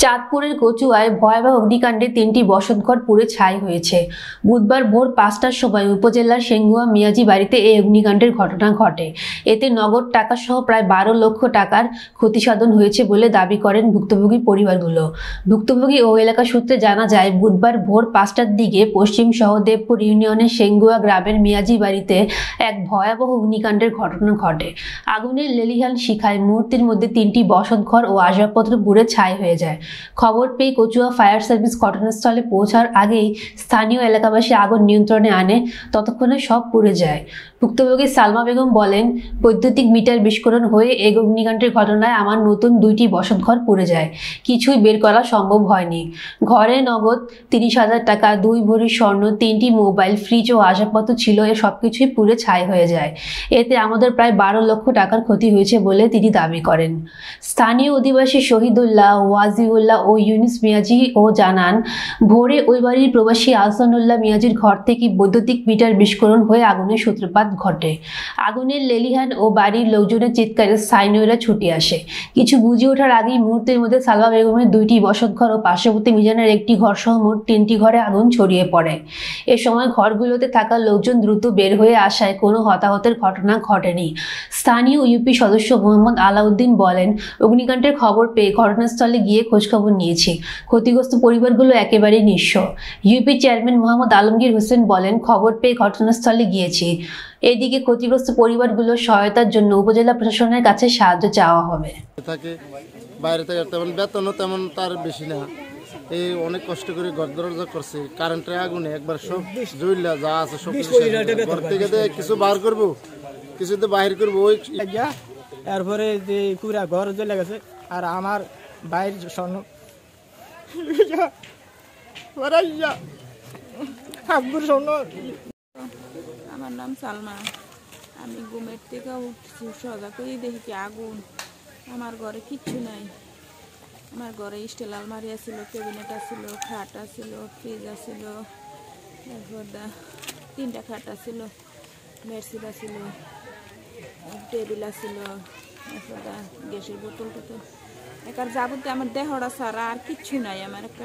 চাঁদপুরের কচুয়ায় ভয়াবহ অগ্নিকাণ্ডে ৩টি বসতঘর পুড়ে ছাই হয়েছে। বুধবার ভোর ৫টার সময় উপজেলার সেঙ্গুয়া মিয়াজি বাড়িতে এই অগ্নিকাণ্ডের ঘটনা ঘটে। এতে নগদ টাকাসহ প্রায় ১২ লক্ষ টাকার ক্ষতিসাধন হয়েছে বলে দাবি করেন ভুক্তভোগী পরিবারগুলো। ভুক্তভোগী ও এলাকা সূত্রে জানা যায়, বুধবার ভোর ৫টার দিকে পশ্চিম সহদেবপুর ইউনিয়নের সেঙ্গুয়া গ্রামের মিয়াজি বাড়িতে এক ভয়াবহ অগ্নিকাণ্ডের ঘটনা ঘটে। আগুনের লেলিহান শিখায় মুহূর্তের মধ্যে ৩টি বসতঘর ও আসবাবপত্র পুড়ে ছাই হয়ে যায়। খবর পেয়ে কচুয়া ফায়ার সার্ভিস ঘটনাস্থলে পৌঁছার আগেই স্থানীয় এলাকাবাসী আগুন নিয়ন্ত্রণে আনে, ততক্ষণে সব পুড়ে যায়। ভুক্তভোগী সালমা বেগম বলেন, বৈদ্যুতিক মিটার বিস্ফোরণ হয়ে এই অগ্নিকাণ্ডের ঘটনায় আমার নতুন 2টি বসতঘর পুড়ে যায়। কিছুই বের করা সম্ভব হয়নি। ঘরে নগদ ৩০,০০০ টাকা, 2 ভরি স্বর্ণ, 3টি মোবাইল, ফ্রিজ ও আসবাবপত্র ছিল। এ সবকিছুই পুড়ে ছাই হয়ে যায়। এতে আমাদের প্রায় ১২ লক্ষ টাকার ক্ষতি হয়েছে বলে তিনি দাবি করেন। স্থানীয় অধিবাসী শহীদুল্লাহ, ওয়াজিউল্লাহ ও ইউনুস মিয়াজি ও জানান, ভোরে ওই বাড়ির প্রবাসী আহসানুল্লাহ মিয়াজির ঘর থেকে বৈদ্যুতিক মিটার বিস্ফোরণ হয়ে আগুনের সূত্রপাত ঘটে। আগুনের লেলিহান ও বাড়ির লোকজনের চিৎকারে স্থানীয়রা ছুটে আসে। কিছু বুঝে ওঠার আগেই মুহূর্তের মধ্যে সালমা বেগমের 2টি বসতঘর ও পার্শ্ববর্তী মিজানের একটি ঘর সহ মোট 3টি ঘরে আগুন ছড়িয়ে পড়ে। এ সময় ঘরগুলোতে থাকা লোকজন দ্রুত বের হয়ে আসায় কোনো হতাহতের ঘটনা ঘটেনি। স্থানীয় ইউপি সদস্য মোহাম্মদ আলাউদ্দিন বলেন, অগ্নিকাণ্ডের খবর পেয়ে ঘটনাস্থলে গিয়ে খোঁজখবর নিয়েছি। ক্ষতিগ্রস্ত পরিবারগুলো একেবারেই নিঃস্ব। ইউপি চেয়ারম্যান মোহাম্মদ আলমগীর হোসেন বলেন, খবর পেয়ে ঘটনাস্থলে গিয়েছি। এদিকে ক্ষতিগ্রস্ত পরিবারগুলোর সহায়তার জন্য উপজেলা প্রশাসনের কাছে সাহায্য চাওয়া হবে। বাইরে থেকে তেমন বেতনও তেমন তার বেশি না, এই অনেক কষ্ট করে ঘর দরজা করছে। কারেন্টের আগুনে একবার সব জুইলা যা আছে সব ঘর থেকে কিছু বার করবো, কিছু তো বাহির করবো। ওই এরপরে যে পুরা ঘর জ্বলে গেছে। আর আমার বাইর স্বর্ণ আমার নাম সালমা। আমি ঘুমের থেকে উঠছি, সজা করে দেখি আগুন। আমার ঘরে কিচ্ছু নাই। আমার ঘরে স্টিল আলমারি আছিল, ক্যাবিনেট আছিল, খাট আছিল, ফ্রিজ আছিল, তারপর 3টা খাট আছিল, বেডশিট আছিল, টেবিল আছিল, তারপর গ্যাসের বোতল টোতল। একার যাবতীয় আমার দেহটা ছাড়া আর কিচ্ছু নাই। আমার একটা